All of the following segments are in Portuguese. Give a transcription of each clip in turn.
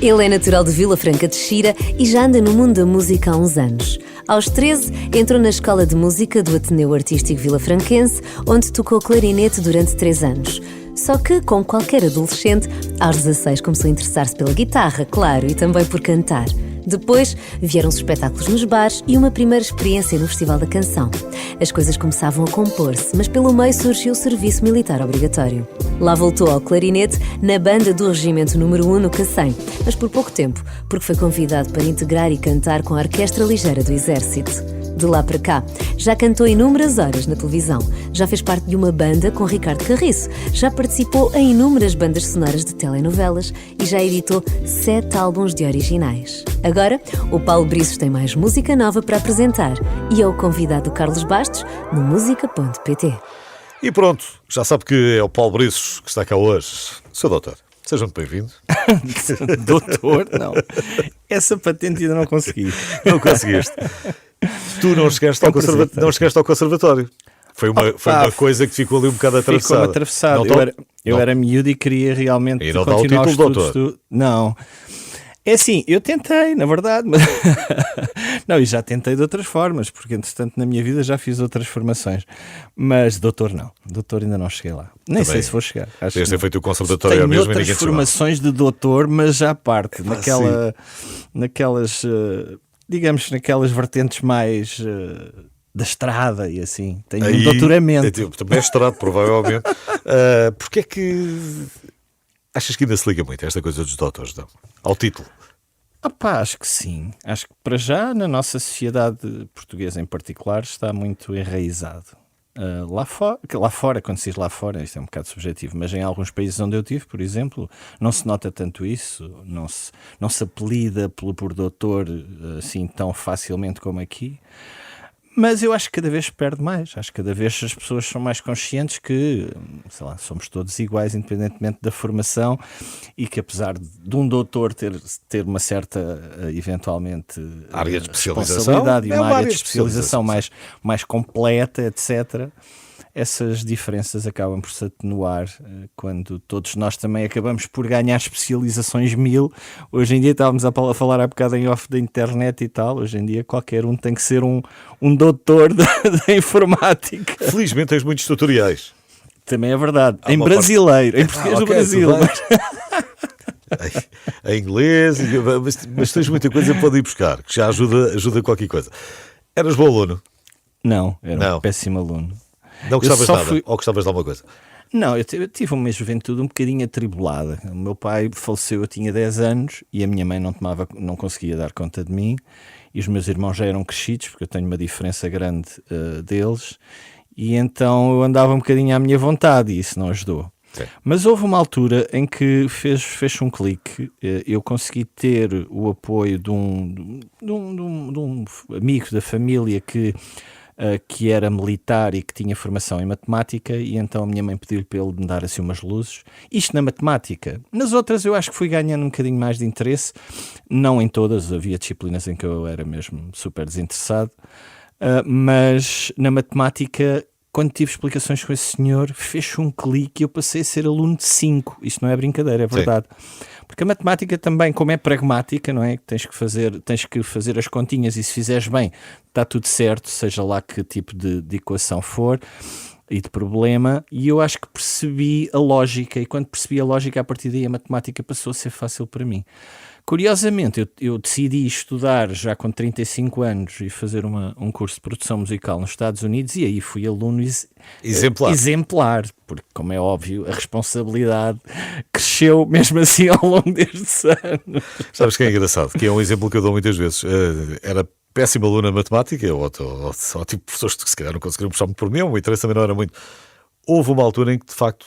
Ele é natural de Vila Franca de Xira e já anda no mundo da música há uns anos. Aos 13, entrou na Escola de Música do Ateneu Artístico Vilafranquense, onde tocou clarinete durante 3 anos. Só que, como qualquer adolescente, aos 16 começou a interessar-se pela guitarra, claro, e também por cantar. Depois vieram os espetáculos nos bares e uma primeira experiência no Festival da Canção. As coisas começavam a compor-se, mas pelo meio surgiu o serviço militar obrigatório. Lá voltou ao clarinete na banda do Regimento número 1 no Cacém, mas por pouco tempo, porque foi convidado para integrar e cantar com a Orquestra Ligeira do Exército. De lá para cá, já cantou inúmeras horas na televisão, já fez parte de uma banda com Ricardo Carriço, já participou em inúmeras bandas sonoras de telenovelas e já editou 7 álbuns de originais. Agora, o Paulo Briços tem mais música nova para apresentar e é o convidado do Carlos Bastos no música.pt. E pronto, já sabe que é o Paulo Briços que está cá hoje. Sr. Doutor, seja muito bem-vindo. Doutor, não. Essa patente ainda não consegui. Não conseguiste. Tu não chegaste ao conservatório. Foi uma coisa que ficou ali um bocado atravessada. Ficou atravessado. Eu era miúdo e queria realmente continuar os estudos. Não. É assim, eu tentei, na verdade, mas não, e já tentei de outras formas, porque entretanto na minha vida já fiz outras formações, mas doutor não, doutor ainda não cheguei lá, nem sei se vou chegar. Tens ter feito o conservatório mesmo e ninguém te chamava. Tenho outras formações de doutor, mas já à parte, naquelas, digamos, naquelas vertentes mais da estrada e assim, tenho um doutoramento. Também é estrado, provavelmente. Porque é que... Achas que ainda se liga muito a esta coisa dos doutores, não? Ao título? Acho que sim. Acho que para já na nossa sociedade portuguesa em particular está muito enraizado. Lá fora, quando se diz lá fora, isto é um bocado subjetivo, mas em alguns países onde eu tive, por exemplo, não se nota tanto isso, não se apelida por doutor assim tão facilmente como aqui. Mas eu acho que cada vez se perde mais. Acho que cada vez as pessoas são mais conscientes que, sei lá, somos todos iguais, independentemente da formação, e que apesar de um doutor ter uma certa, eventualmente, área de especialização, responsabilidade e uma área de especialização mais completa, etc., essas diferenças acabam por se atenuar quando todos nós também acabamos por ganhar especializações 1000. Hoje em dia, estávamos a falar há bocado em off da internet e tal, hoje em dia qualquer um tem que ser um doutor da informática. Felizmente tens muitos tutoriais. Também é verdade. Em brasileiro, em português do Brasil. Em inglês, mas tens muita coisa para ir buscar, que já ajuda qualquer coisa. Eras bom aluno? Não, era um péssimo aluno. Não gostavas de nada? Ou gostavas de alguma coisa? Não, eu tive uma juventude um bocadinho atribulada. O meu pai faleceu, eu tinha 10 anos e a minha mãe não conseguia dar conta de mim, e os meus irmãos já eram crescidos, porque eu tenho uma diferença grande deles, e então eu andava um bocadinho à minha vontade e isso não ajudou. Sim. Mas houve uma altura em que fez um clique, eu consegui ter o apoio de um amigo da família que era militar e que tinha formação em matemática, e então a minha mãe pediu-lhe para ele me dar assim umas luzes. Isto na matemática. Nas outras eu acho que fui ganhando um bocadinho mais de interesse, não em todas, havia disciplinas em que eu era mesmo super desinteressado, mas na matemática, quando tive explicações com esse senhor, fez um clique e eu passei a ser aluno de 5. Isto não é brincadeira, é verdade. Sim. Porque a matemática também, como é pragmática, não é? Tens que fazer as continhas e se fizeres bem, está tudo certo, seja lá que tipo de equação for e de problema. E eu acho que percebi a lógica, e quando percebi a lógica, a partir daí a matemática passou a ser fácil para mim. Curiosamente, eu decidi estudar já com 35 anos e fazer um curso de produção musical nos Estados Unidos, e aí fui aluno exemplar, porque, como é óbvio, a responsabilidade cresceu mesmo assim ao longo destes anos. Sabes que é engraçado? Que é um exemplo que eu dou muitas vezes. Era péssimo aluno na matemática, ou tipo professores que se calhar não conseguiram puxar muito por mim, o interesse também não era muito. Houve uma altura em que, de facto,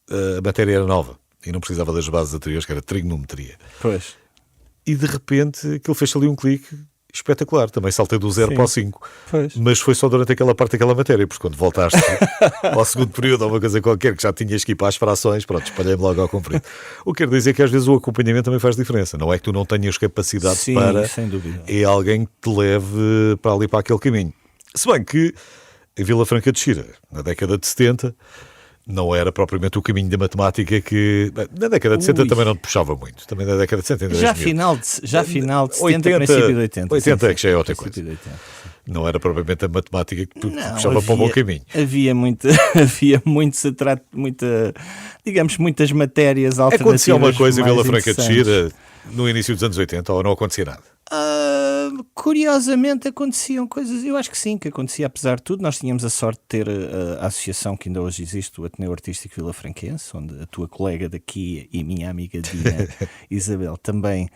a matéria era nova e não precisava das bases anteriores, que era trigonometria. Pois. E de repente aquilo fez ali um clique espetacular. Também saltei do 0 para o 5. Pois. Mas foi só durante aquela parte daquela matéria, porque quando voltaste ao segundo período ou uma coisa qualquer, que já tinhas que ir para as frações, pronto, espalhei-me logo ao comprido. O que quer dizer que às vezes o acompanhamento também faz diferença. Não é que tu não tenhas capacidade para... sem dúvida. É alguém que te leve para ali, para aquele caminho. Se bem que em Vila Franca de Xira, na década de 70, não era propriamente o caminho da matemática que na década de 70 também não te puxava muito. Também na década de 70 ainda já final de 70, princípio de 80. 80 é que já é outra princípio coisa. de 80, sim. Não era propriamente a matemática que te Não, puxava para um bom caminho. Havia muitas matérias alternativas. Acontecia uma coisa em mais Vila Franca de interessantes. Xira no início dos anos 80 ou não acontecia nada? Curiosamente aconteciam coisas, eu acho que sim, que acontecia apesar de tudo. Nós tínhamos a sorte de ter a associação que ainda hoje existe, o Ateneu Artístico Vila Franquense, onde a tua colega daqui e minha amiga Dina Isabel também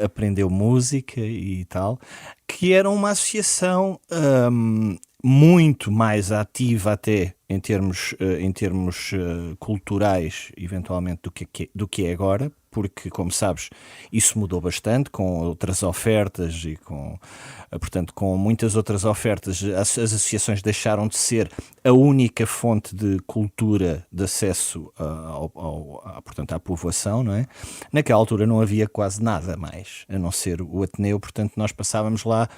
aprendeu música e tal, que era uma associação muito mais ativa até em termos culturais, eventualmente, do que é agora, porque, como sabes, isso mudou bastante com outras ofertas e portanto, com muitas outras ofertas. As associações deixaram de ser a única fonte de cultura, de acesso portanto, à povoação, não é? Naquela altura não havia quase nada mais, a não ser o Ateneu, portanto nós passávamos lá a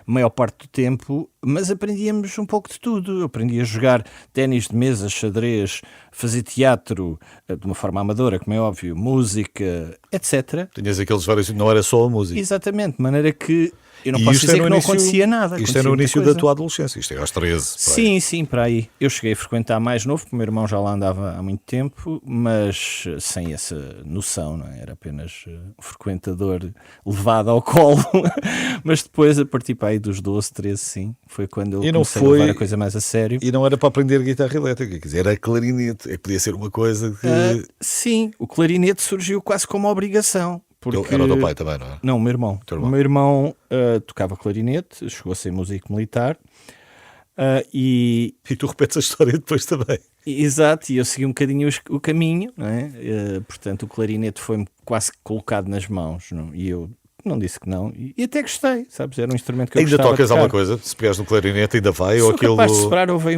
maior parte do tempo, mas aprendíamos um pouco de tudo. Eu aprendi a jogar ténis de mesa, xadrez, fazer teatro de uma forma amadora, como é óbvio, música, etc. Tinhas aqueles vários, não era só a música. Exatamente, de maneira que eu não E posso isto dizer é no que não início- acontecia nada. Isto é acontecia no muita início da coisa. tua adolescência, isto é aos 13. por aí. Sim, para aí. Eu cheguei a frequentar mais novo, porque o meu irmão já lá andava há muito tempo, mas sem essa noção, não é? Era apenas um frequentador levado ao colo. Mas depois, a partir para aí dos 12, 13, sim, foi quando eu E não comecei a foi- levar a coisa mais a sério. E não era para aprender guitarra elétrica, quer dizer, era clarinete. É que podia ser uma coisa que. Sim, o clarinete surgiu quase como obrigação. Porque... Era o teu pai também, não é? Não, o meu irmão. Teu irmão. O meu irmão tocava clarinete, chegou a ser músico militar. E tu repetes a história depois também. exato, e eu segui um bocadinho o caminho, não é? Portanto, o clarinete foi-me quase colocado nas mãos, não? E eu não disse que não, e até gostei, sabes? Era um instrumento que eu Ainda gostava tocas de alguma tocar. coisa? Se pegares no clarinete, ainda vai? Sou Ou aquilo. capaz de separar. Houve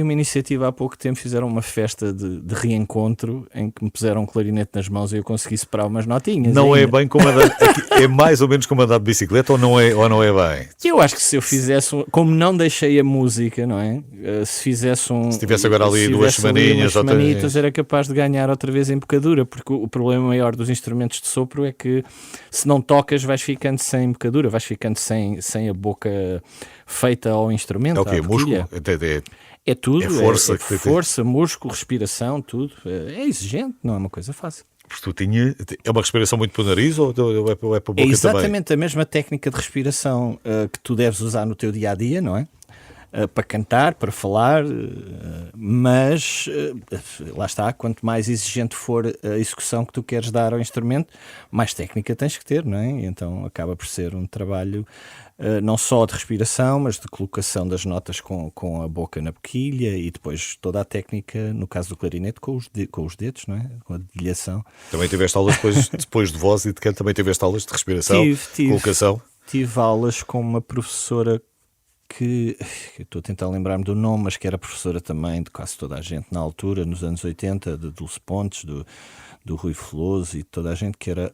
uma iniciativa há pouco tempo, fizeram uma festa de reencontro em que me puseram um clarinete nas mãos e eu consegui separar umas notinhas. Não é ainda. bem como andar. É mais ou menos como andar de bicicleta ou não é bem? Eu acho que se eu fizesse, como não deixei a música, não é? Se fizesse Se tivesse agora ali duas semaninhas, umas semanitas, era capaz de ganhar outra vez a embocadura, porque o problema maior dos instrumentos de sopro é que se não tocas vais ficando sem embocadura, vais ficando sem a boca feita ao instrumento. É o quê? à boquilha. Músculo? É tudo, É força é que tem- força, músculo, respiração, tudo. É exigente, não é uma coisa fácil. Porque tu é uma respiração muito pelo nariz ou é para a boca É também? exatamente a mesma técnica de respiração que tu deves usar no teu dia-a-dia, não é? Para cantar, para falar, mas lá está, quanto mais exigente for a execução que tu queres dar ao instrumento, mais técnica tens que ter, não é? E então acaba por ser um trabalho não só de respiração, mas de colocação das notas com a boca na boquilha e depois toda a técnica, no caso do clarinete, com os dedos, não é? Com a dedilhação. Também tiveste aulas depois de voz e de canto, também tiveste aulas de respiração, Tive. colocação. Tive aulas com uma professora que eu estou a tentar lembrar-me do nome, mas que era professora também de quase toda a gente na altura, nos anos 80, de Dulce Pontes, do Rui Veloso e toda a gente, que era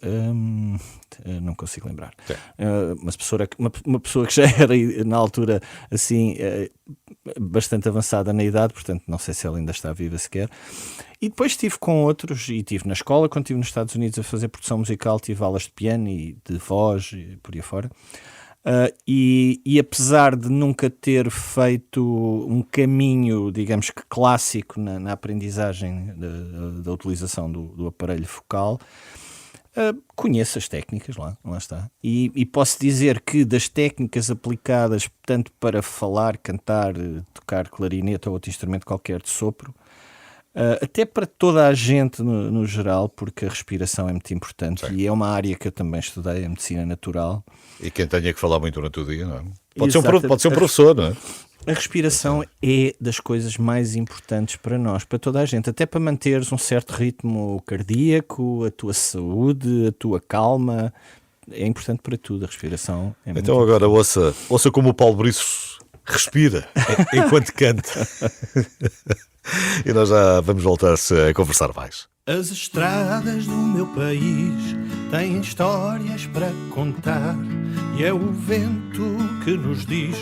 não consigo lembrar. Uma pessoa que já era na altura assim bastante avançada na idade, portanto não sei se ela ainda está viva sequer. E depois estive com outros, e estive na escola, quando estive nos Estados Unidos a fazer produção musical, tive aulas de piano e de voz e por aí fora. E apesar de nunca ter feito um caminho, digamos que clássico na aprendizagem da utilização do aparelho focal, conheço as técnicas, lá está. E posso dizer que das técnicas aplicadas tanto para falar, cantar, tocar clarinete ou outro instrumento qualquer de sopro, até para toda a gente no geral, porque a respiração é muito importante. Sim. E é uma área que eu também estudei, a medicina natural. E quem tenha que falar muito durante o dia, não é? Pode ser um professor, não é? A respiração é das coisas mais importantes para nós, para toda a gente, até para manteres um certo ritmo cardíaco, a tua saúde, a tua calma. É importante para tudo, a respiração é muito Então agora ouça como o Paulo Briços respira enquanto canta. E nós já vamos voltar a conversar mais. As estradas do meu país têm histórias para contar, e é o vento que nos diz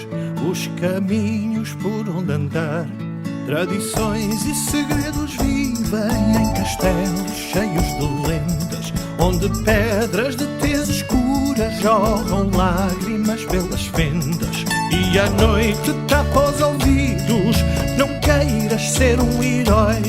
os caminhos por onde andar. Tradições e segredos vivem em castelos cheios de lendas, onde pedras de tez escura jorram lágrimas pelas fendas. E à noite tapa os ouvidos, não queiras ser um herói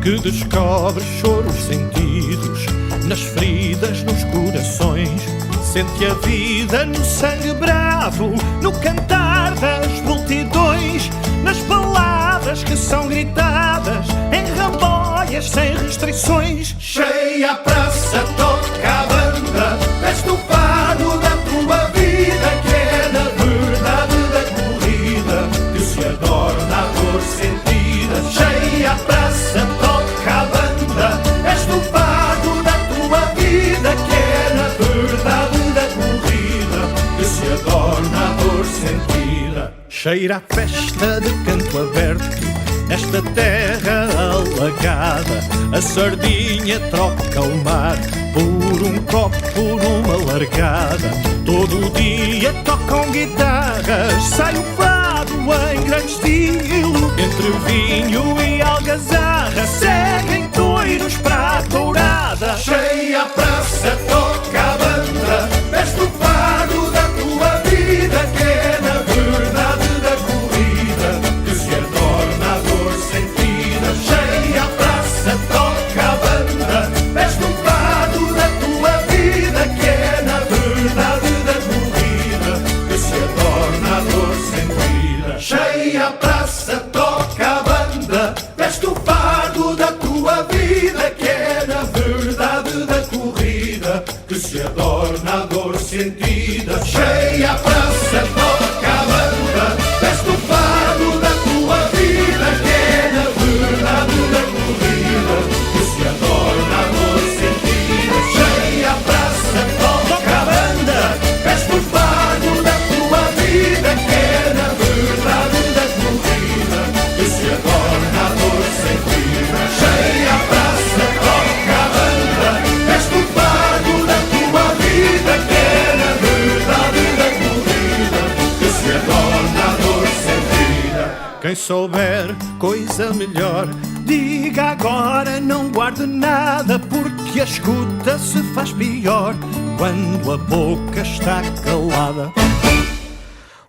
que descobre choros sentidos nas feridas, nos corações. Sente a vida no sangue bravo, no cantar das multidões, nas palavras que são gritadas em ramboias sem restrições. Cheia a praça, toca a banda, veste o fado da tua vida, que é na verdade da corrida que se adorna a dor sentida. Cheia a praça, toca a banda, veste o fado da tua vida, que é na verdade da corrida que se adorna a dor sentida. Cheira a festa de canto aberto nesta terra alagada. A sardinha troca o mar por um copo, numa largada. Todo dia tocam guitarras, sai o fado em grande estilo. Entre vinho e algazarra seguem toiros para a tourada. Cheia a praça, toca a banda, veste o fado da tua vida, que é na verdade da corrida que se adorna a dor sentida. Cheia a praça, toca a banda, veste o fado da tua vida, que é na verdade da corrida que se adorna a dor sentida. Cheia a praça, toca a banda, veste o fado da tua vida, que é na verdade da corrida que se adorna a dor sentida. Cheia a praça, toca a banda, veste o fado da tua vida, que é na verdade da corrida que se adorna a dor sentida. Cheia a praça, toca a banda, veste o fado da tua vida, que é na verdade da corrida que se adorna a dor sentida. Cheia a praça, toca a banda, veste o fado da tua vida, que é na verdade da corrida que se adorna a dor sentida. Quem souber coisa melhor, diga agora, não guarde nada, porque a escuta se faz pior quando a boca está calada.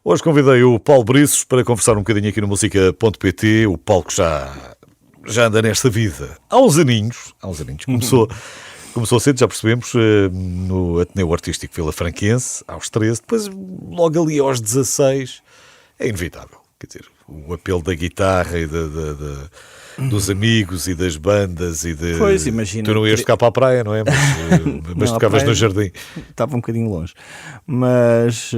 Hoje convidei o Paulo Briços para conversar um bocadinho aqui no Música.pt. O Paulo que já anda nesta vida há uns aninhos. Começou cedo, já percebemos, no Ateneu Artístico Vilafranquense, aos 13, depois logo ali aos 16, é inevitável. Quer dizer, o apelo da guitarra e dos amigos e das bandas e de... Pois, imagina. Tu não ias tocar para a praia, não é? Mas Não, tocavas praia no jardim. Estava um bocadinho longe. Mas,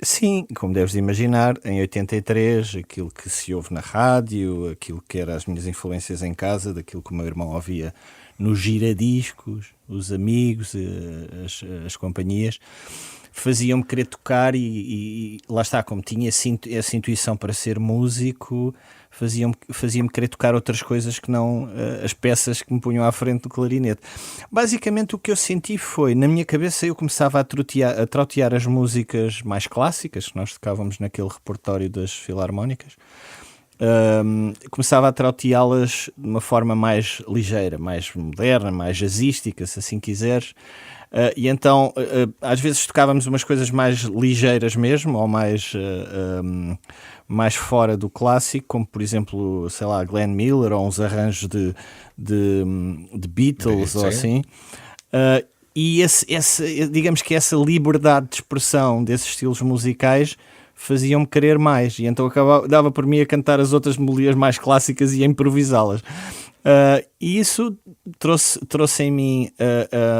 sim, como deves imaginar, em 83, aquilo que se ouve na rádio, aquilo que eram as minhas influências em casa, daquilo que o meu irmão ouvia nos giradiscos, os amigos, as companhias, faziam-me querer tocar e lá está, como tinha essa intuição para ser músico, fazia-me querer tocar outras coisas que não as peças que me punham à frente do clarinete. Basicamente o que eu senti foi, na minha cabeça eu começava a trautear as músicas mais clássicas, que nós tocávamos naquele repertório das filarmónicas, começava a trauteá-las de uma forma mais ligeira, mais moderna, mais jazzística, se assim quiseres. E então, às vezes tocávamos umas coisas mais ligeiras mesmo, ou mais fora do clássico, como por exemplo, sei lá, Glenn Miller, ou uns arranjos de Beatles, ou assim. E digamos que essa liberdade de expressão desses estilos musicais faziam-me querer mais, e então dava por mim a cantar as outras melodias mais clássicas e a improvisá-las. E isso trouxe em mim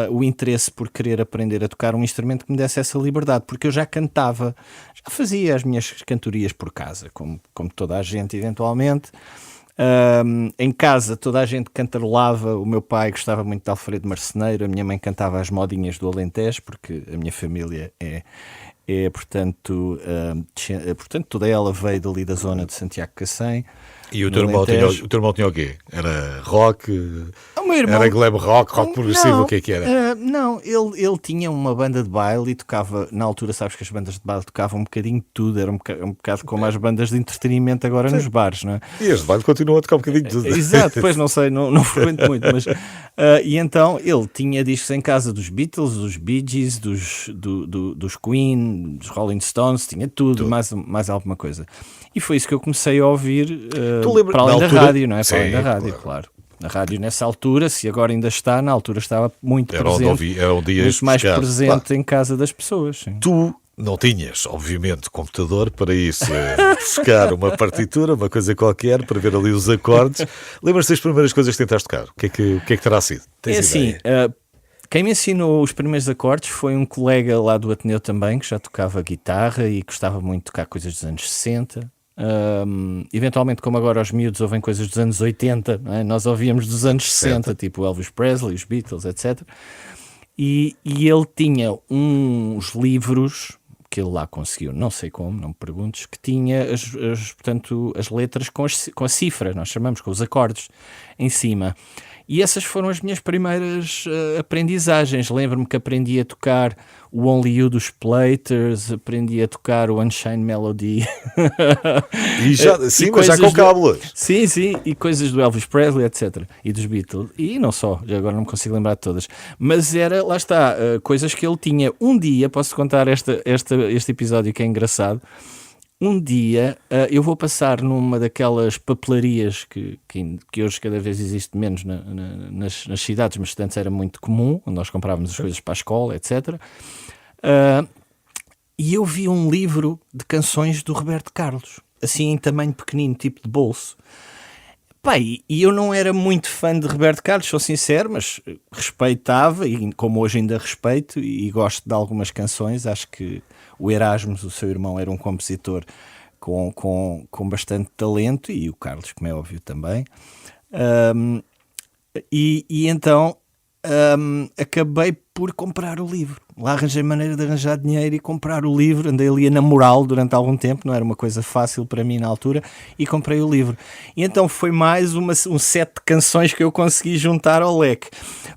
o interesse por querer aprender a tocar um instrumento que me desse essa liberdade, porque eu já cantava, já fazia as minhas cantorias por casa, como toda a gente eventualmente. Em casa toda a gente cantarolava. O meu pai gostava muito de Alfredo Marceneiro, a minha mãe cantava as modinhas do Alentejo, porque a minha família portanto toda ela veio dali da zona de Santiago Cacém. E o no teu irmão Alentejo. o teu irmão tinha o quê? Era rock? O meu irmão- Era glam rock, rock progressivo, Não, o que era? não, ele tinha uma banda de baile e tocava, na altura sabes que as bandas de baile tocavam um bocadinho de tudo, era um bocado como as bandas de entretenimento agora nos bares, não é? E este baile continua a tocar um bocadinho de tudo. Exato, pois não sei, não frequento muito, mas e então ele tinha discos em casa dos Beatles, dos Bee Gees, dos Queen, dos Rolling Stones, tinha tudo. Mais alguma coisa. E foi isso que eu comecei a ouvir para além na da altura? rádio, não é? Sim, Para além da rádio, claro. claro. Na rádio nessa altura, se agora ainda está, na altura estava muito Era onde presente, era onde ias muito mais buscar. presente Claro. em casa das pessoas. Sim. Tu não tinhas, obviamente, computador para isso, buscar uma partitura, uma coisa qualquer, para ver ali os acordes. Lembras-te das primeiras coisas que tentaste tocar? O que é que terá sido? Tens É assim, ideia? quem me ensinou os primeiros acordes foi um colega lá do Ateneu também, que já tocava guitarra e gostava muito de tocar coisas dos anos 60. Eventualmente, como agora os miúdos ouvem coisas dos anos 80, não é? Nós ouvíamos dos anos 60, tipo Elvis Presley, os Beatles, etc. E ele tinha uns livros que ele lá conseguiu, não sei como, não me perguntes, que tinha portanto, as letras com a cifra, nós chamamos, com os acordes em cima. E essas foram as minhas primeiras aprendizagens. Lembro-me que aprendi a tocar o Only You dos Platers, aprendi a tocar o Unchained Melody. Sim, mas já com cábulas. Sim, e coisas do Elvis Presley, etc. E dos Beatles. E não só, já agora não me consigo lembrar de todas. Mas lá está, coisas que ele tinha. Um dia, posso contar este episódio que é engraçado. Um dia eu vou passar numa daquelas papelarias que hoje cada vez existe menos nas cidades, mas antes era muito comum, onde nós comprávamos as coisas para a escola, etc. E eu vi um livro de canções do Roberto Carlos, assim em tamanho pequenino, tipo de bolso. Pai, e eu não era muito fã de Roberto Carlos, sou sincero, mas respeitava, e como hoje ainda respeito, e gosto de algumas canções. Acho que o Erasmus, o seu irmão, era um compositor com bastante talento, e o Carlos, como é óbvio, também. Então acabei por comprar o livro. Lá arranjei maneira de arranjar dinheiro e comprar o livro. Andei ali a namorá-lo durante algum tempo, não era uma coisa fácil para mim na altura, e comprei o livro. E então foi mais um set de canções que eu consegui juntar ao leque.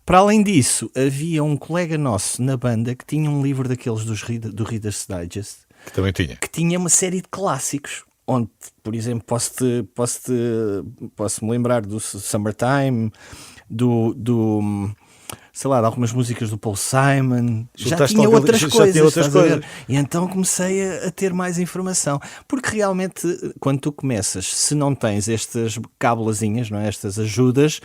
Para além disso, havia um colega nosso na banda que tinha um livro daqueles do Reader's Digest, Que também tinha. que tinha uma série de clássicos, onde, por exemplo, posso-me lembrar do Summertime, sei lá, de algumas músicas do Paul Simon. Já tinha outras coisas. Estás a ver? E então comecei a ter mais informação. Porque realmente, quando tu começas, se não tens estas cábulazinhas, não é? Estas ajudas,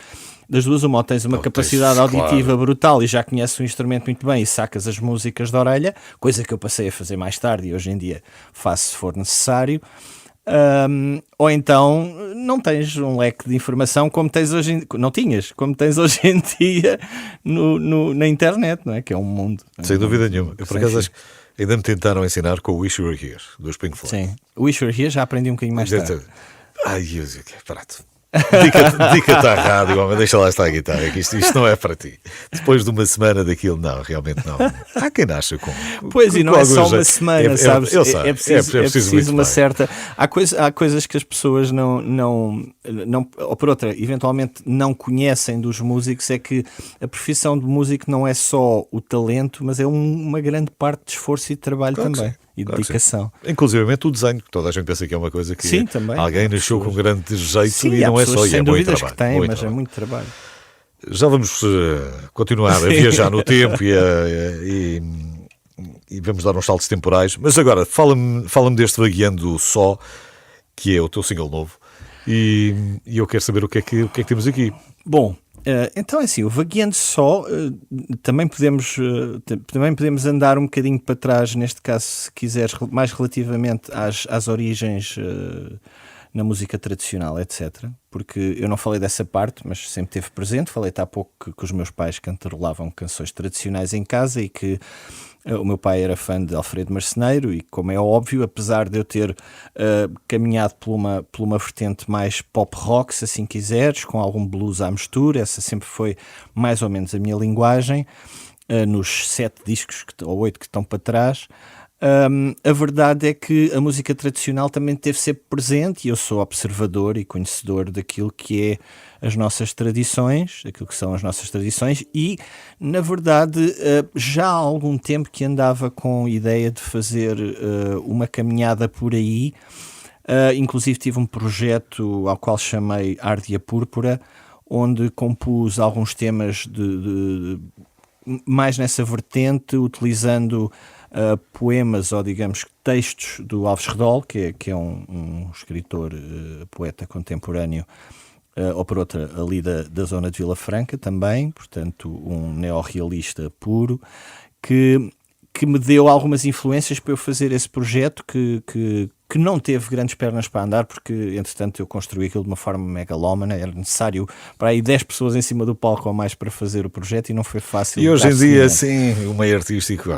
das duas, uma, ou tens uma capacidade auditiva brutal e já conheces o instrumento muito bem e sacas as músicas da orelha, coisa que eu passei a fazer mais tarde e hoje em dia faço se for necessário. Ou então não tens um leque de informação como tens hoje como tens hoje em dia na internet, não é? Que é um mundo. Sem dúvida nenhuma. Eu, por acaso, acho que ainda me tentaram ensinar com o Wish You Were Here, dos Pink Floyd. Sim, o Wish You Were Here já aprendi um bocadinho mais tarde. Ai, pronto. Dedica-te à rádio, homem, deixa lá estar a guitarra, que isto não é para ti. Depois de uma semana daquilo, não, realmente não. Há quem nasce com. Pois, e não é só uma jeito. semana, sabes? Eu sei, é preciso uma bem. certa. Há coisas que as pessoas não, ou por outra, eventualmente não conhecem dos músicos, é que a profissão de músico não é só o talento, mas é uma grande parte de esforço e de trabalho também. E dedicação. Inclusivamente o desenho, que toda a gente pensa que é uma coisa que sim, também. Alguém nasceu com grande jeito. Sim, e não é só, e é muito trabalho. Que tem, muito mas trabalho. é muito trabalho. Já vamos continuar a viajar no tempo e vamos dar uns saltos temporais, mas agora fala-me deste Vagueando Só, que é o teu single novo, e eu quero saber o que é que temos aqui. Bom, então é assim, o Vagueando Só, também podemos andar um bocadinho para trás, neste caso, se quiseres, mais relativamente às origens na música tradicional, etc. Porque eu não falei dessa parte, mas sempre esteve presente. Falei-te há pouco que os meus pais cantarolavam canções tradicionais em casa e que o meu pai era fã de Alfredo Marceneiro e, como é óbvio, apesar de eu ter caminhado por uma vertente mais pop rock, se assim quiseres, com algum blues à mistura, essa sempre foi mais ou menos a minha linguagem, nos 7 discos ou 8 que estão para trás. A verdade é que a música tradicional também teve sempre presente, e eu sou observador e conhecedor daquilo que é as nossas tradições, aquilo que são as nossas tradições, e na verdade já há algum tempo que andava com a ideia de fazer uma caminhada por aí. Inclusive tive um projeto ao qual chamei Árdia Púrpura, onde compus alguns temas mais nessa vertente, utilizando poemas ou, digamos, textos do Alves Redol, que é um escritor, poeta contemporâneo, ou por outra, ali da zona de Vila Franca também, portanto um neorrealista puro, que me deu algumas influências para eu fazer esse projeto que não teve grandes pernas para andar, porque entretanto eu construí aquilo de uma forma megalómana, era necessário para aí 10 pessoas em cima do palco ou mais para fazer o projeto, e não foi fácil. E hoje em dia, sim, o meio artístico.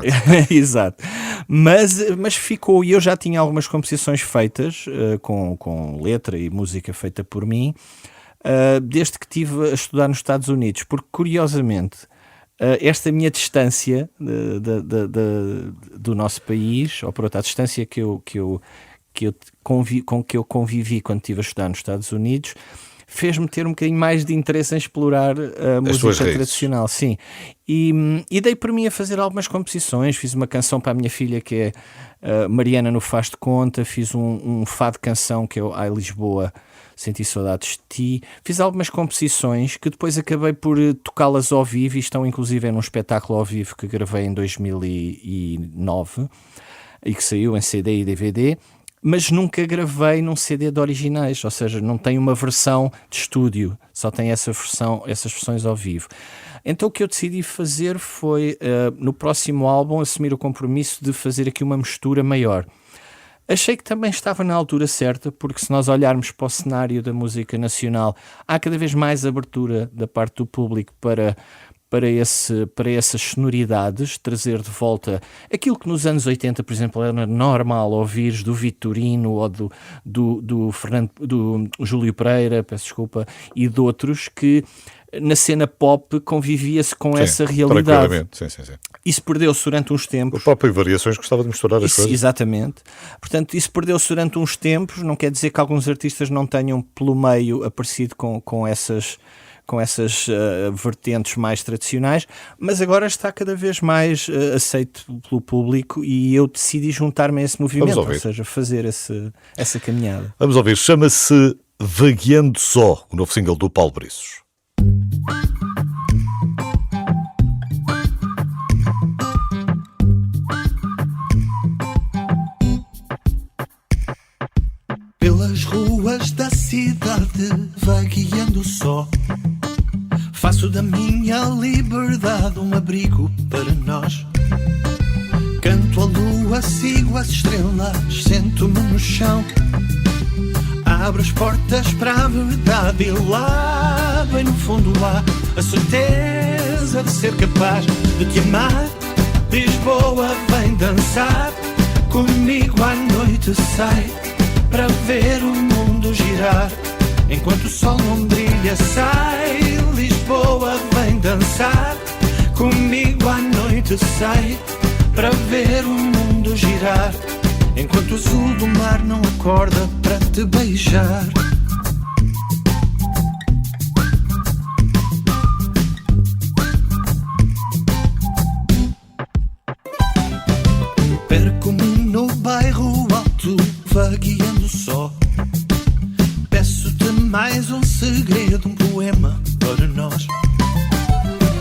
Exato. Mas ficou, e eu já tinha algumas composições feitas, com letra e música feita por mim, desde que estive a estudar nos Estados Unidos, porque curiosamente esta minha distância do nosso país, ou por outra, a distância com que eu convivi quando estive a estudar nos Estados Unidos, fez-me ter um bocadinho mais de interesse em explorar a música tradicional. Sim. E dei por mim a fazer algumas composições. Fiz uma canção para a minha filha, que é Mariana no Faz de Conta. Fiz um fado canção, que é o Ai Lisboa, Senti Saudades de Ti. Fiz algumas composições que depois acabei por tocá-las ao vivo, e estão inclusive num espetáculo ao vivo que gravei em 2009 e que saiu em CD e DVD, mas nunca gravei num CD de originais, ou seja, não tem uma versão de estúdio, só tem essas versões ao vivo. Então o que eu decidi fazer foi, no próximo álbum, assumir o compromisso de fazer aqui uma mistura maior. Achei que também estava na altura certa, porque se nós olharmos para o cenário da música nacional, há cada vez mais abertura da parte do público para essas sonoridades, trazer de volta aquilo que nos anos 80, por exemplo, era normal ouvires do Vitorino ou do Júlio Pereira, peço desculpa, e de outros, que na cena pop convivia-se com essa realidade. Sim. Isso perdeu-se durante uns tempos. O pop e variações gostava de misturar as coisas. Exatamente. Portanto, isso perdeu-se durante uns tempos. Não quer dizer que alguns artistas não tenham pelo meio aparecido com essas vertentes mais tradicionais, mas agora está cada vez mais aceito pelo público, e eu decidi juntar-me a esse movimento, ou seja, fazer essa caminhada. Vamos ouvir. Chama-se Vagueando Só, o novo single do Paulo Briços. Pelas ruas da cidade, vagueando só, faço da minha liberdade um abrigo para nós. Canto a lua, sigo as estrelas, sento-me no chão, abro as portas para a verdade, e lá, bem no fundo, há a certeza de ser capaz de te amar. Lisboa, vem dançar comigo à noite, sai para ver o mundo girar, enquanto o sol não brilha, sai. Lisboa, vem dançar comigo à noite, sai para ver o mundo girar, enquanto o azul do mar não acorda para te beijar. Perco-me no bairro alto, vagueando só, peço-te mais um segredo, um poema para nós.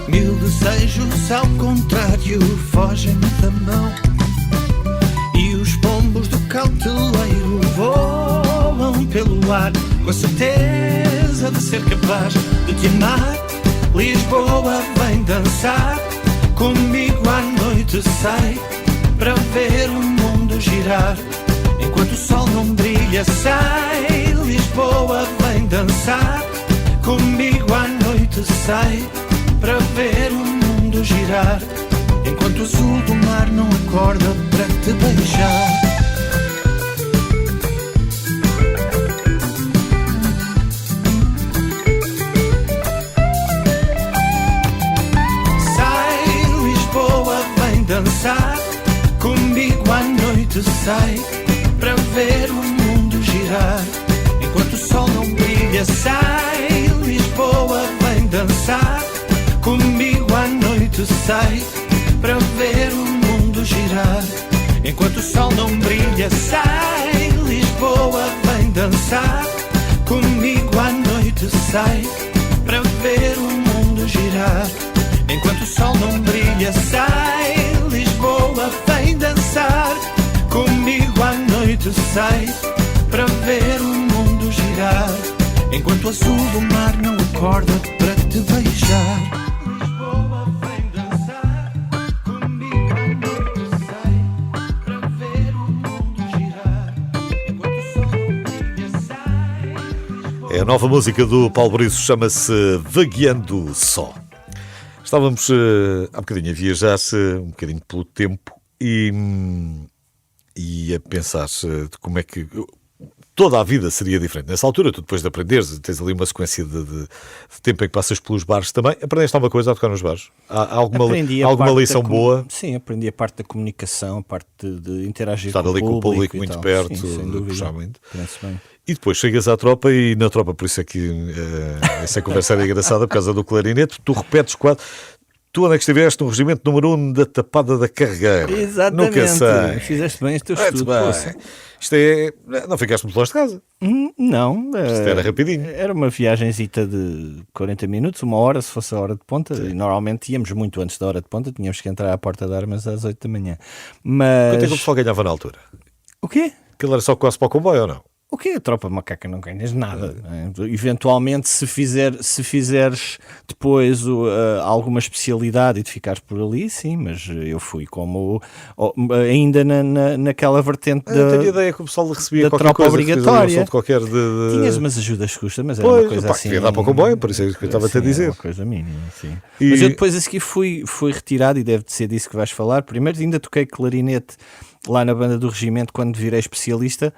Mil desejos ao contrário fogem-me da mão, e os pombos do cauteleiro voam pelo ar, com a certeza de ser capaz de te amar. Lisboa, vem dançar comigo à noite, sai para ver o mundo girar, enquanto o sol não brilha, sai. Lisboa, vem dançar comigo à noite, sai para ver o mundo girar, enquanto o azul do mar não acorda para te beijar. Sai, Lisboa, vem dançar comigo à noite, noite sai para ver o mundo girar. Enquanto o sol não brilha, sai Lisboa, vem dançar comigo à noite sai para ver o mundo girar. Enquanto o sol não brilha, sai Lisboa, vem dançar comigo à noite sai para ver o mundo girar. Enquanto o sol não brilha, sai Lisboa, vem dançar comigo à noite sai para ver o mundo girar. Enquanto o azul do mar não acorda para te beijar. Lisboa, vem dançar comigo à noite sai para ver o mundo girar. Enquanto o sol não brilha, sai. É a nova música do Paulo Brizo, chama-se Vagueando Só. Estávamos há bocadinho a viajar um bocadinho pelo tempo e a pensar de como é que toda a vida seria diferente. Nessa altura, tu depois de aprenderes, tens ali uma sequência de tempo em que passas pelos bares também. Aprendeste alguma coisa a tocar nos bares? Há alguma lição boa? Sim, aprendi a parte da comunicação, a parte de interagir Estar com ali com o público muito tal. perto, Sim, sem dúvida. puxar muito. Bem. E depois chegas à tropa e na tropa, por isso é que essa conversa era engraçada, por causa do clarinete, tu repetes quase. Tu onde é que estiveste no regimento número 1 da Tapada da Carregueira? Exatamente. Nunca sei. Fizeste bem os teus estudos. Isto é... Não ficaste muito longe de casa. Não. Isto era rapidinho. Era uma viagenzita de 40 minutos, 1 hora, se fosse a hora de ponta. E normalmente íamos muito antes da hora de ponta, tínhamos que entrar à porta de armas às 8 da manhã. Mas... Quanto é que o pessoal ganhava na altura? O quê? Aquilo era só quase para o comboio ou não? O quê? A tropa macaca não ganhas nada. Eventualmente, se fizeres depois alguma especialidade e te ficares por ali, sim, mas eu fui como ainda naquela vertente Eu tenho ideia que o pessoal recebia da qualquer tropa coisa, obrigatória. De qualquer Tinhas umas ajudas custas, mas era Pois, uma coisa pá, assim. queria dar para o comboio, por isso é que eu estava-te a dizer. Uma coisa mínima, sim. E... Mas eu depois a seguir fui retirado, e deve ser disso que vais falar. Primeiro ainda toquei clarinete lá na banda do regimento quando virei especialista.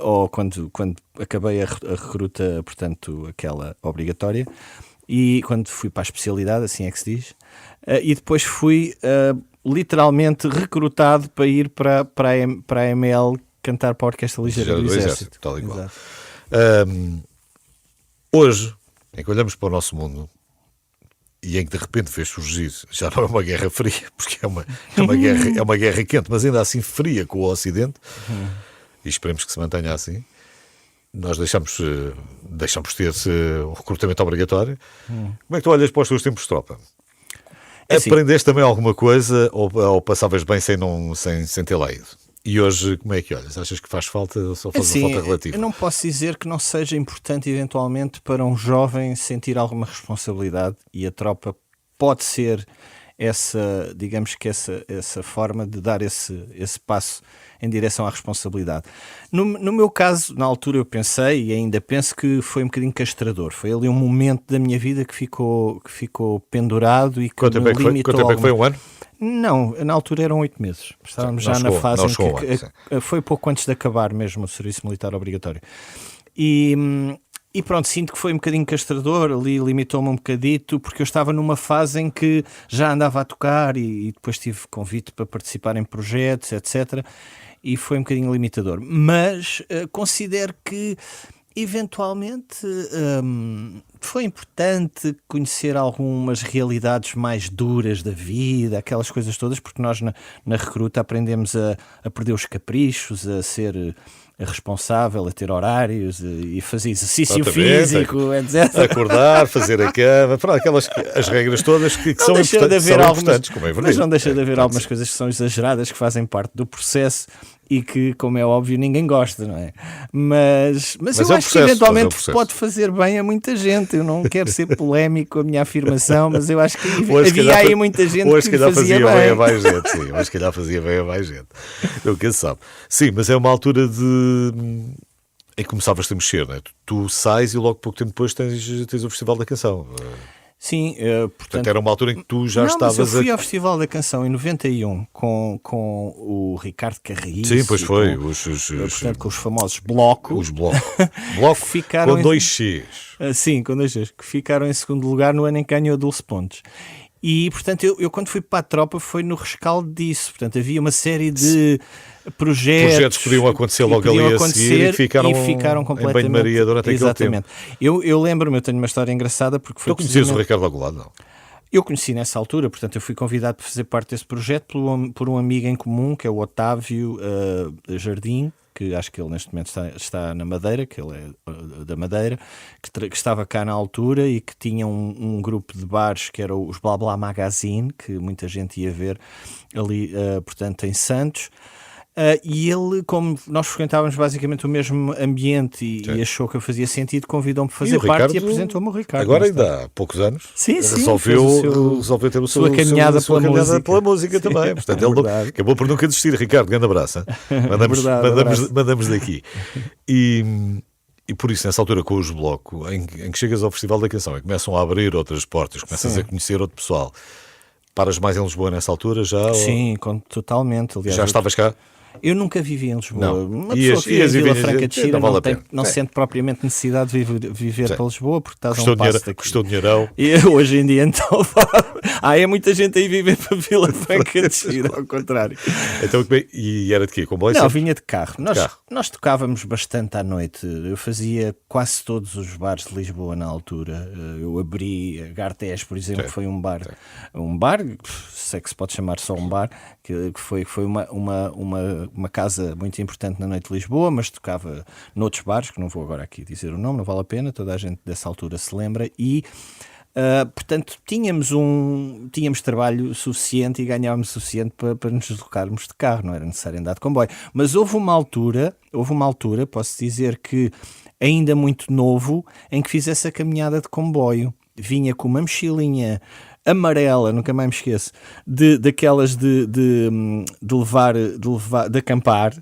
Ou quando acabei a recruta, portanto, aquela obrigatória, e quando fui para a especialidade, assim é que se diz, e depois fui literalmente recrutado para ir para a ML cantar para a Orquestra Ligeira do Exército. Tal e qual. Hoje, em que olhamos para o nosso mundo e em que de repente vês surgir, já não é uma guerra fria, porque é uma guerra quente, mas ainda assim fria com o Ocidente, e esperemos que se mantenha assim, nós deixamos ter um recrutamento obrigatório. Como é que tu olhas para os teus tempos de tropa? Assim, aprendeste também alguma coisa ou passavas bem sem ter lá ido? E hoje, como é que olhas? Achas que faz falta ou só faz uma falta relativa? Eu não posso dizer que não seja importante eventualmente para um jovem sentir alguma responsabilidade, e a tropa pode ser essa, digamos que essa forma de dar esse passo em direção à responsabilidade. No meu caso, na altura eu pensei, e ainda penso, que foi um bocadinho castrador. Foi ali um momento da minha vida que ficou pendurado e que Quanto tempo é que foi? Um ano? Não, na altura eram 8 meses. Estávamos já na fase em que foi pouco antes de acabar mesmo o serviço militar obrigatório. E pronto, sinto que foi um bocadinho castrador, ali limitou-me um bocadito, porque eu estava numa fase em que já andava a tocar e depois tive convite para participar em projetos, etc. E foi um bocadinho limitador. Mas considero que, eventualmente, foi importante conhecer algumas realidades mais duras da vida, aquelas coisas todas, porque nós na recruta aprendemos a perder os caprichos, a ser responsável, a ter horários e fazer exercício físico, etc. Acordar, fazer a cama, as regras todas que são importantes, como é verdade. Mas não deixa de haver algumas coisas que são exageradas, que fazem parte do processo e que, como é óbvio, ninguém gosta, não é? Mas eu acho que eventualmente pode fazer bem a muita gente. Eu não quero ser polémico com a minha afirmação, mas eu acho que havia aí muita gente que fazia bem a mais gente. Sim, mas se calhar fazia bem a mais gente. Nunca se sabe. Sim, mas é uma altura em que começavas a mexer, não é? Tu sais e logo pouco tempo depois tens o Festival da Canção. Sim, portanto era uma altura em que tu já estavas. Mas eu fui ao Festival da Canção em 91 com o Ricardo Carris. Sim, pois foi. Portanto, com os famosos Bloco. Os Bloco. Bloco ficaram com 2x. Sim, com 2x. Que ficaram em segundo lugar no ano em que ganhou 12 pontos. E, portanto, eu quando fui para a tropa foi no rescaldo disso. Portanto, havia uma série de projetos que podiam acontecer logo ali a seguir e ficaram completamente em banho-maria durante aquele tempo. Eu lembro-me, eu tenho uma história engraçada porque foi... Tu conhecias o Ricardo Agulado, não? Eu conheci nessa altura, portanto eu fui convidado para fazer parte desse projeto por um amigo em comum, que é o Otávio Jardim, que acho que ele neste momento está na Madeira, que ele é da Madeira, que estava cá na altura e que tinha um grupo de bares que era os Blá Blá Magazine, que muita gente ia ver ali, portanto, em Santos. E ele, como nós frequentávamos basicamente o mesmo ambiente e achou que eu fazia sentido, convidou-me para fazer parte e apresentou-me o Ricardo. Agora ainda há poucos anos resolveu ter sua caminhada pela música também. Portanto, ele acabou por nunca desistir. Ricardo, grande abraço. Mandamos daqui. E por isso, nessa altura, com os Bloco, em que chegas ao Festival da Canção e começam a abrir outras portas, começas a conhecer outro pessoal. Paras mais em Lisboa nessa altura já? Sim, totalmente. Aliás, já estavas cá? Eu nunca vivi em Lisboa. Não. Uma pessoa que vive em Vila Franca de Xira não sente propriamente necessidade de viver para Lisboa, porque estás a um passo daqui. Custou dinheirão. E hoje em dia, então, é muita gente aí viver para Vila Franca de Xira, ao contrário. Então, e era de quê? Comboio? Não, vinha de carro. Nós tocávamos bastante à noite. Eu fazia quase todos os bares de Lisboa na altura. Eu abri Gartés, por exemplo, que foi um bar, sei que se pode chamar só um bar, que foi uma casa muito importante na noite de Lisboa, mas tocava noutros bares, que não vou agora aqui dizer o nome, não vale a pena, toda a gente dessa altura se lembra, e portanto tínhamos trabalho suficiente e ganhávamos suficiente para nos deslocarmos de carro, não era necessário andar de comboio. Mas houve uma altura, posso dizer que ainda muito novo, em que fiz essa caminhada de comboio. Vinha com uma mochilinha amarela, nunca mais me esqueço, daquelas de acampar,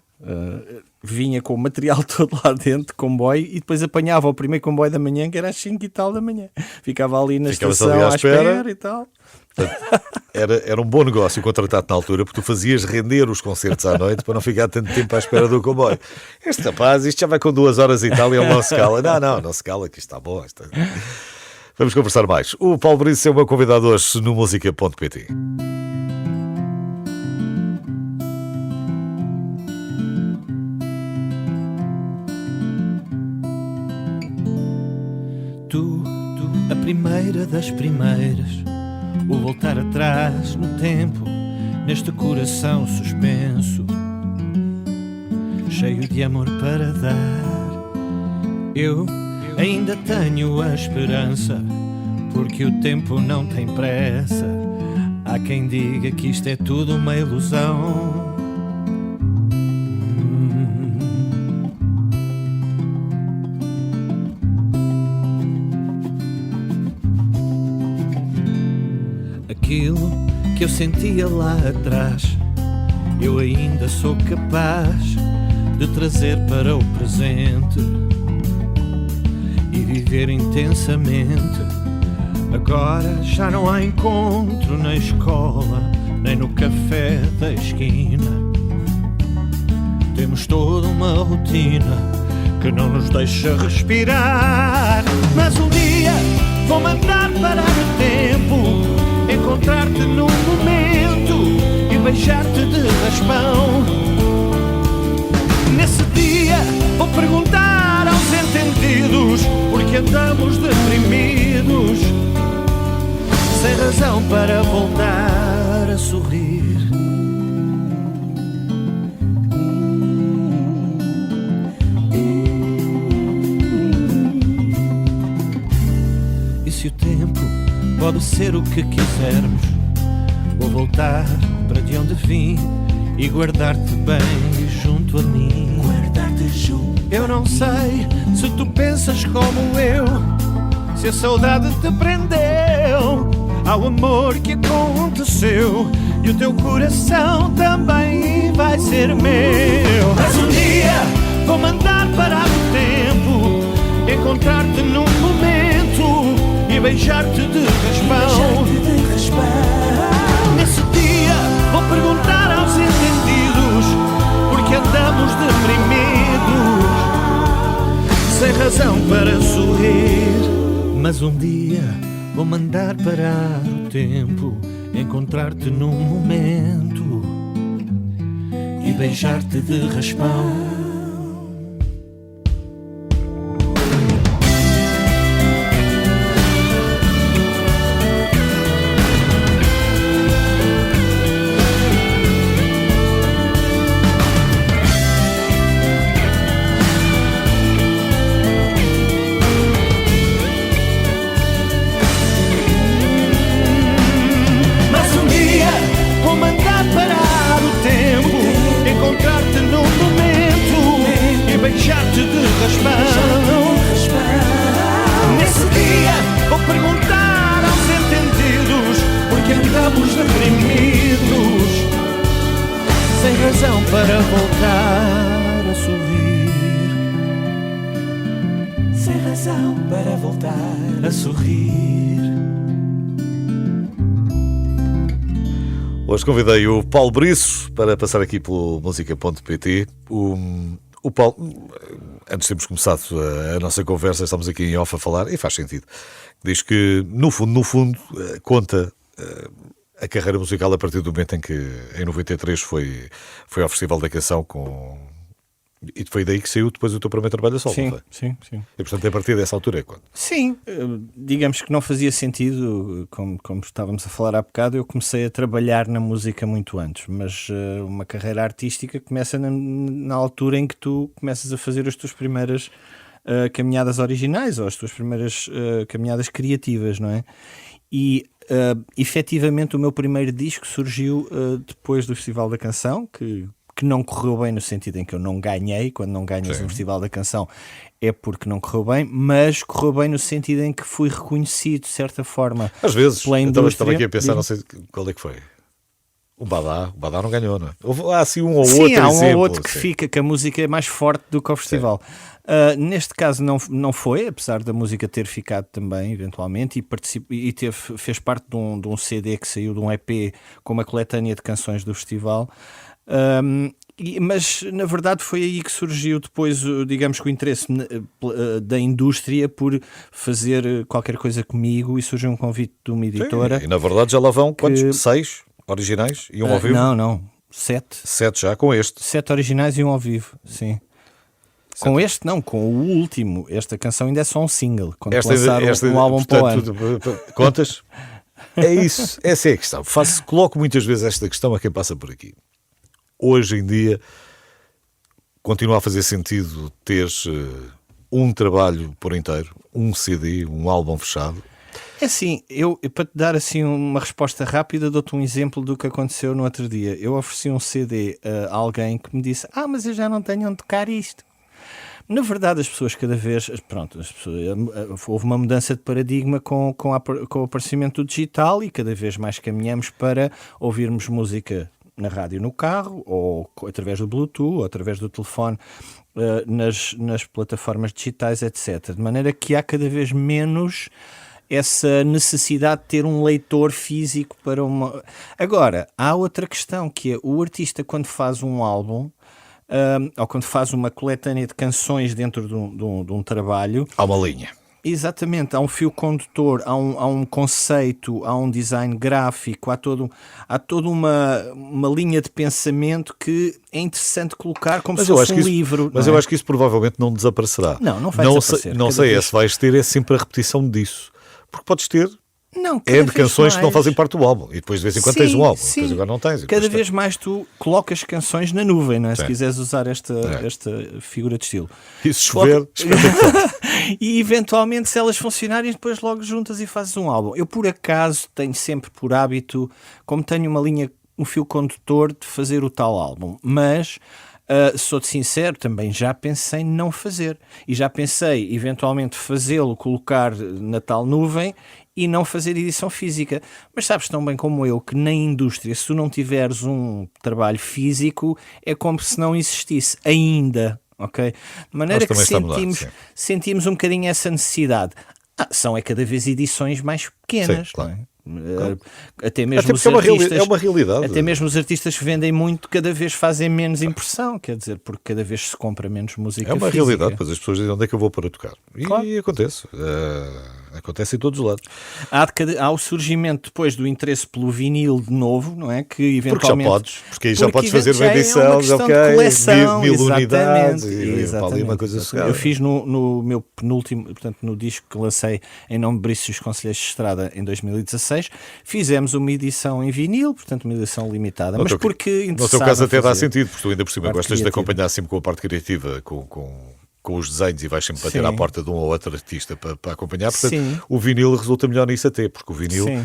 vinha com o material todo lá dentro de comboio e depois apanhava o primeiro comboio da manhã, que era às 5 e tal da manhã. Ficava ali na estação à espera e tal. Portanto, era um bom negócio contratado na altura, porque tu fazias render os concertos à noite para não ficar tanto tempo à espera do comboio. Este rapaz, isto já vai com 2 horas e tal e ele não se cala. Não se cala, que isto está bom. Vamos conversar mais. O Paulo Brice é o meu convidado hoje no música.pt. Tu, a primeira das primeiras, o voltar atrás no tempo, neste coração suspenso, cheio de amor para dar. Eu ainda tenho a esperança, porque o tempo não tem pressa. Há quem diga que isto é tudo uma ilusão. Aquilo que eu sentia lá atrás, eu ainda sou capaz de trazer para o presente e viver intensamente. Agora já não há encontro na escola, nem no café da esquina. Temos toda uma rotina que não nos deixa respirar. Mas um dia vou mandar parar o tempo, encontrar-te num momento e beijar-te de raspão. Nesse dia vou perguntar aos entendidos porque andamos deprimidos, sem razão para voltar a sorrir. E se o tempo pode ser o que quisermos, vou voltar para de onde vim e guardar-te bem junto a mim. Guardar-te junto. Eu não sei se tu pensas como eu, se a saudade te prendeu ao amor que aconteceu, e o teu coração também vai ser meu. Mas um dia vou mandar parar o tempo, encontrar-te num momento e beijar-te de raspão. Nesse dia vou perguntar aos entendidos porque andamos deprimidos, sem razão para sorrir. Mas um dia vou mandar parar o tempo, encontrar-te num momento e beijar-te de raspão. Nesse dia vou perguntar aos entendidos porque andamos deprimidos, sem razão para voltar a sorrir, sem razão para voltar a sorrir. Hoje convidei o Paulo Briços para passar aqui pelo música.pt. O Paulo, antes de termos começado a nossa conversa, estamos aqui em off a falar, e faz sentido. Diz que, no fundo, conta a carreira musical a partir do momento em que, em 93, foi ao Festival da Canção e foi daí que saiu depois o teu primeiro trabalho a solo, não foi? Sim. E, portanto, a partir dessa altura é quando? Sim, digamos que não fazia sentido, como estávamos a falar há bocado, eu comecei a trabalhar na música muito antes, mas uma carreira artística começa na altura em que tu começas a fazer as tuas primeiras caminhadas originais, ou as tuas primeiras caminhadas criativas, não é? E efetivamente o meu primeiro disco surgiu depois do Festival da Canção, que não correu bem no sentido em que eu não ganhei. Quando não ganhas um Festival da Canção é porque não correu bem, mas correu bem no sentido em que fui reconhecido de certa forma. Às vezes, pela então, indústria. estava aqui a pensar, não sei qual é que foi. O Badá não ganhou, não é? Há assim um ou Sim, outro há um exemplo, ou outro que sim. fica, que a música é mais forte do que o festival. Neste caso não foi, apesar da música ter ficado também, eventualmente, e fez parte de um CD que saiu, de um EP com uma coletânea de canções do festival. Mas na verdade foi aí que surgiu depois, digamos, que o interesse da indústria por fazer qualquer coisa comigo, e surgiu um convite de uma editora. Sim, e na verdade já lá vão quantos? 6 originais e um ao vivo? Não, 7. 7 já com este. 7 originais e um ao vivo, sim. Com este não, com o último. Esta canção ainda é só um single. Quando lançaram um álbum para o ano. Contas? É isso, essa é a questão. Coloco muitas vezes esta questão a quem passa por aqui. Hoje em dia continua a fazer sentido teres um trabalho por inteiro, um CD, um álbum fechado? É assim, eu para te dar assim uma resposta rápida, dou-te um exemplo do que aconteceu no outro dia. Eu ofereci um CD a alguém que me disse: mas eu já não tenho onde tocar isto. Na verdade, as pessoas cada vez... houve uma mudança de paradigma com o aparecimento do digital, e cada vez mais caminhamos para ouvirmos música na rádio no carro, ou através do Bluetooth, ou através do telefone, nas plataformas digitais, etc. De maneira que há cada vez menos essa necessidade de ter um leitor físico para uma... Agora, há outra questão, que é o artista, quando faz um álbum, ou quando faz uma coletânea de canções dentro de um trabalho... Há uma linha. Exatamente, há um fio condutor, há um conceito, há um design gráfico, há toda uma linha de pensamento que é interessante colocar como se fosse um livro. Mas eu acho que isso provavelmente não desaparecerá. Não vai desaparecer. Não sei se vais ter sempre a repetição disso. Porque podes ter de canções que não fazem parte do álbum, e depois de vez em quando tens um álbum, depois agora não tens. Cada vez mais tu colocas canções na nuvem, não é? Se quiseres usar esta figura de estilo. E se chover, e eventualmente, se elas funcionarem, depois logo juntas e fazes um álbum. Eu, por acaso, tenho sempre por hábito, como tenho um fio condutor, de fazer o tal álbum. Mas... sou-te sincero, também já pensei em não fazer. E já pensei, eventualmente, fazê-lo, colocar na tal nuvem e não fazer edição física. Mas sabes tão bem como eu que na indústria, se tu não tiveres um trabalho físico, é como se não existisse ainda, ok? De maneira que sentimos um bocadinho essa necessidade. São cada vez edições mais pequenas. Sim, claro. Não é? Até mesmo Até os porque artistas, é uma realidade. até mesmo os artistas que vendem muito cada vez fazem menos impressão, quer dizer, porque cada vez se compra menos música É uma física. realidade, pois as pessoas dizem onde é que eu vou para tocar. E Claro. acontece. Acontece em todos os lados. Há o surgimento depois do interesse pelo vinil de novo, não é? Que Porque já eventualmente... podes, porque aí já Porque podes fazer já uma é edição, uma questão ok, de coleção, mil unidades, exatamente. e ali uma coisa sossegada. Eu fiz no meu penúltimo, portanto, no disco que lancei em nome de Brício e os Conselheiros de Estrada em 2016, fizemos uma edição em vinil, portanto, uma edição limitada. Mas porque no teu caso até dá fazer. sentido, porque tu ainda por cima Parte gostas de criativa. acompanhar sempre com a parte criativa, com os desenhos, e vais sempre bater Sim. à porta de um ou outro artista para acompanhar. Portanto, Sim. o vinil resulta melhor nisso até, porque o vinil, Sim.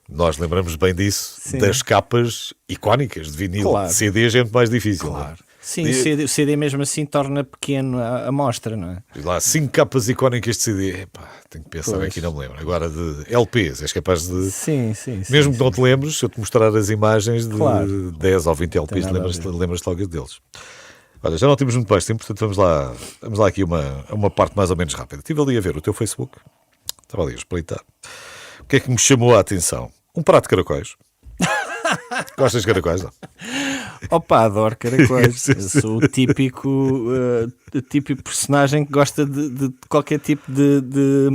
nós lembramos bem disso, Sim. das capas icónicas de vinil. Claro. CDs é muito mais difícil. não é? Claro. Sim, o CD mesmo assim torna pequeno a amostra, não é? E lá, 5 capas icónicas de CD. Epá, tenho que pensar Pois. aqui, não me lembro. Agora de LPs, és capaz de. Sim. Mesmo que não te lembres, se eu te mostrar as imagens de Claro. 10 ou 20 LPs, nada a lembras-te logo deles. Olha, já não temos muito mais tempo, portanto vamos lá aqui a uma parte mais ou menos rápida. Estive ali a ver o teu Facebook, estava ali a espreitar. O que é que me chamou a atenção? Um prato de caracóis. Gostas de caracóis, não? Opa, adoro caracóis. Sim, Eu sou o típico personagem que gosta de qualquer tipo de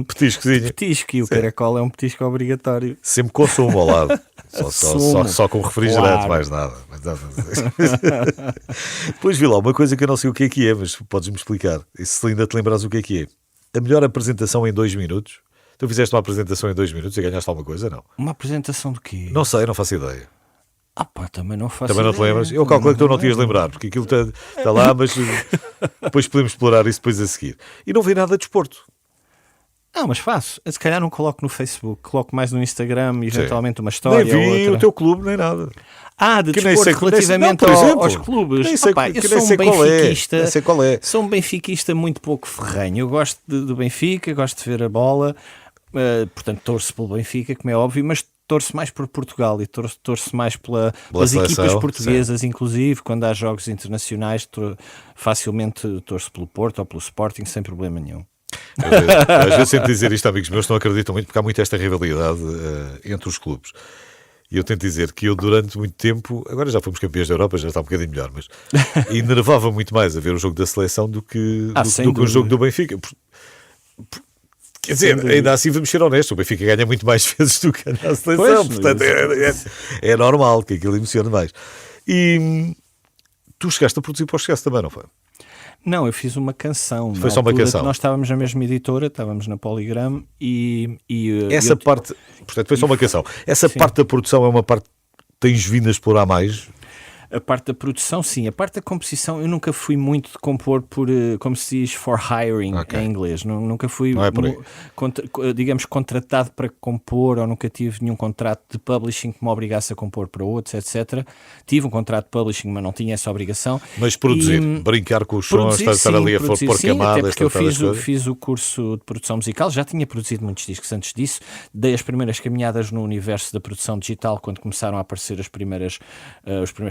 Petiscozinho. petisco, e o caracol é um petisco obrigatório. Sempre com sumo ao lado. Sumo. Só com refrigerante, Claro. mais nada. Depois vi lá uma coisa que eu não sei o que é, mas podes-me explicar. E se ainda te lembras o que é? A melhor apresentação em 2 minutos. Tu fizeste uma apresentação em 2 minutos e ganhaste alguma coisa? Não. Uma apresentação do quê? Não sei, não faço ideia. Ah pá, também não faço Também não te ideia. lembras? Eu calculo que tu não te ias lembrar, porque aquilo está lá, mas depois podemos explorar isso depois a seguir. E não vi nada de desporto. Não, mas faço. Se calhar não coloco no Facebook, coloco mais no Instagram, eventualmente uma história Nem vi ou outra. o teu clube, nem nada. De Que nem desporto sei- relativamente não, por exemplo, aos clubes. nem sei- Opá, que eu nem sou um sei qual é, benfiquista. nem sei qual é. Sou um benfiquista muito pouco ferrenho. Eu gosto do Benfica, gosto de ver a bola, portanto torço pelo Benfica, como é óbvio, mas torço mais por Portugal e torço mais pelas seleção, equipas portuguesas, inclusive quando há jogos internacionais, facilmente torço pelo Porto ou pelo Sporting sem problema nenhum. Às vezes sempre dizer isto a amigos meus, não acreditam muito, porque há muito esta rivalidade entre os clubes. E eu tento dizer que eu durante muito tempo, agora já fomos campeões da Europa, já está um bocadinho melhor, mas enervava muito mais a ver o jogo da seleção do que sem o dúvida. jogo do Benfica. Quer dizer, ainda assim vamos ser honestos, o Benfica ganha muito mais vezes do que a nossa seleção, Pois, portanto é normal que aquilo emocione mais. E tu chegaste a produzir para o Excesso também, não foi? Não, eu fiz uma canção. Foi Na só uma altura canção? Nós estávamos na mesma editora, estávamos na Polygram e Essa eu- parte, portanto, foi só uma canção. Essa Sim. parte da produção é uma parte que tens vindo a explorar mais? A parte da produção, sim. A parte da composição, eu nunca fui muito de compor por, como se diz, for hiring Ok. em inglês. Nunca fui, Não é por aí. digamos, contratado para compor, ou nunca tive nenhum contrato de publishing que me obrigasse a compor para outros, etc. Tive um contrato de publishing, mas não tinha essa obrigação. Mas produzir, E, brincar com os sons, produzir, estar ali a produzir, pôr sim, camadas, até porque eu tratar das coisas. fiz o curso de produção musical, já tinha produzido muitos discos antes disso, dei as primeiras caminhadas no universo da produção digital quando começaram a aparecer os primeiros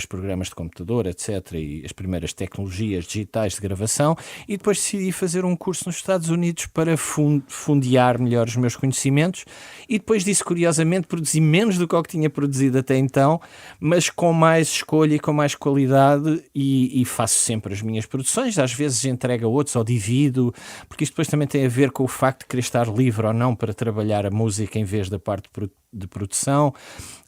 programas de computador, etc, e as primeiras tecnologias digitais de gravação, e depois decidi fazer um curso nos Estados Unidos para fundear melhor os meus conhecimentos, e depois disso, curiosamente, produzi menos do que o que tinha produzido até então, mas com mais escolha e com mais qualidade, e faço sempre as minhas produções, às vezes entrego a outros ou divido, porque isto depois também tem a ver com o facto de querer estar livre ou não para trabalhar a música em vez da parte de produção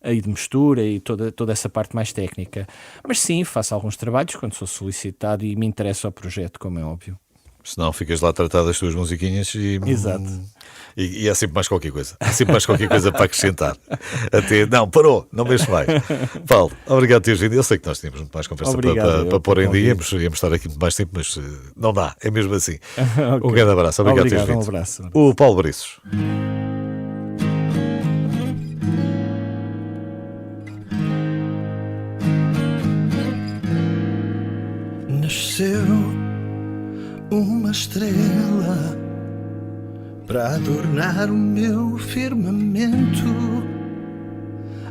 e de mistura e toda essa parte mais técnica. Mas sim, faço alguns trabalhos quando sou solicitado e me interessa o projeto, como é óbvio. Senão ficas lá a tratar das tuas musiquinhas Exato. E há sempre mais qualquer coisa. Há sempre mais qualquer coisa para acrescentar. Até, não, parou, não mexo mais. Paulo, obrigado por teres vindo. Eu sei que nós tínhamos muito mais conversa Obrigado, para pôr em dia. convite. Íamos estar aqui muito mais tempo, mas não dá, é mesmo assim. Ok. Um grande abraço, obrigado por teres vindo. Um abraço. O Paulo Briços. Nasceu uma estrela para adornar o meu firmamento.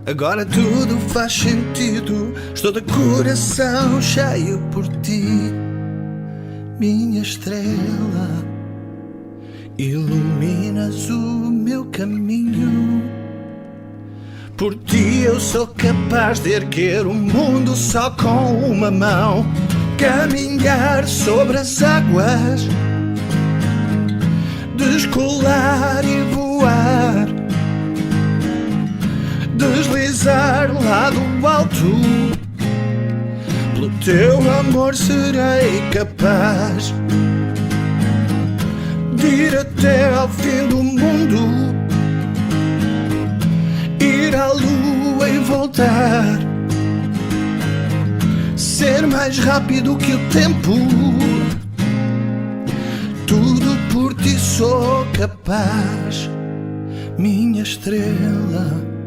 Agora tudo faz sentido, estou de coração cheio por ti, minha estrela. Iluminas o meu caminho, Por ti eu sou capaz de erguer o mundo só com uma mão, caminhar sobre as águas, descolar e voar, deslizar lá do alto. Pelo teu amor serei capaz de ir até ao fim do mundo, ir à lua e voltar, ser mais rápido que o tempo. Tudo por ti sou capaz, minha estrela.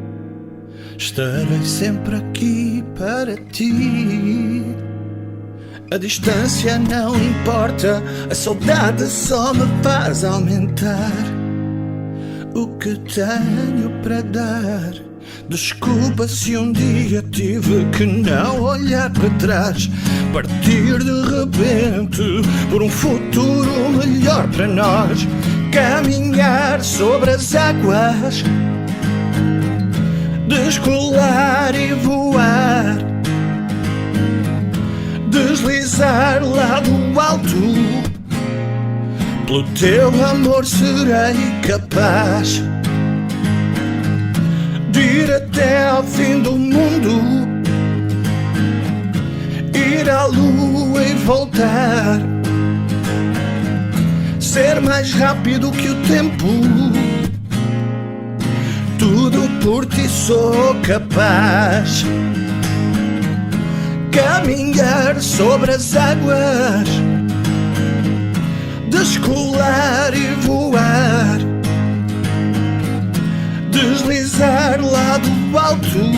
Estarei sempre aqui para ti. A distância não importa, a saudade só me faz aumentar o que tenho para dar. Desculpa se um dia tive que não olhar para trás, partir de repente por um futuro melhor para nós, caminhar sobre as águas, descolar e voar, deslizar lá do alto. Pelo teu amor serei capaz de ir até ao fim do mundo, ir à lua e voltar, ser mais rápido que o tempo. Tudo por ti sou capaz, caminhar sobre as águas, descolar e voar, deslizar lá do alto.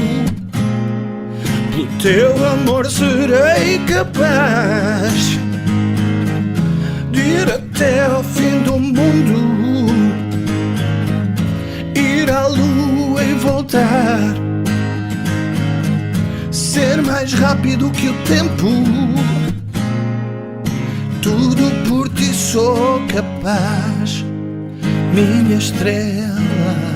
Pelo teu amor serei capaz de ir até ao fim do mundo, ir à lua e voltar, ser mais rápido que o tempo. Tudo por ti sou capaz, minha estrela.